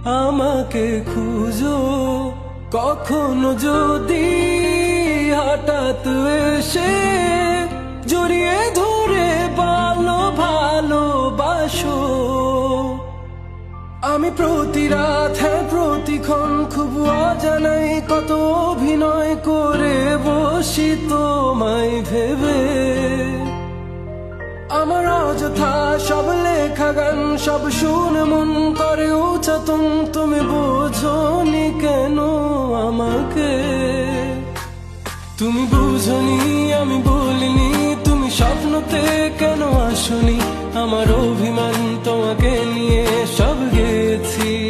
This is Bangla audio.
আমাকে খুঁজো কখনো যদি হঠাৎ এসে জড়িয়ে ধরে ভালোবাসো। আমি প্রতি রাত প্রতিক্ষণ খুব অজানাই কত অভিনয় করে বসি তোমায় ভেবে। আমার অযথা সব লেখা গান সব শুনে মন করে উচাতন, তুমি বোঝনি কেন আমাকে? তুমি বুঝনি আমি বলিনি, তুমি স্বপ্নতে কেন আসনি? আমার অভিমান তোমাকে নিয়ে সব গেছি।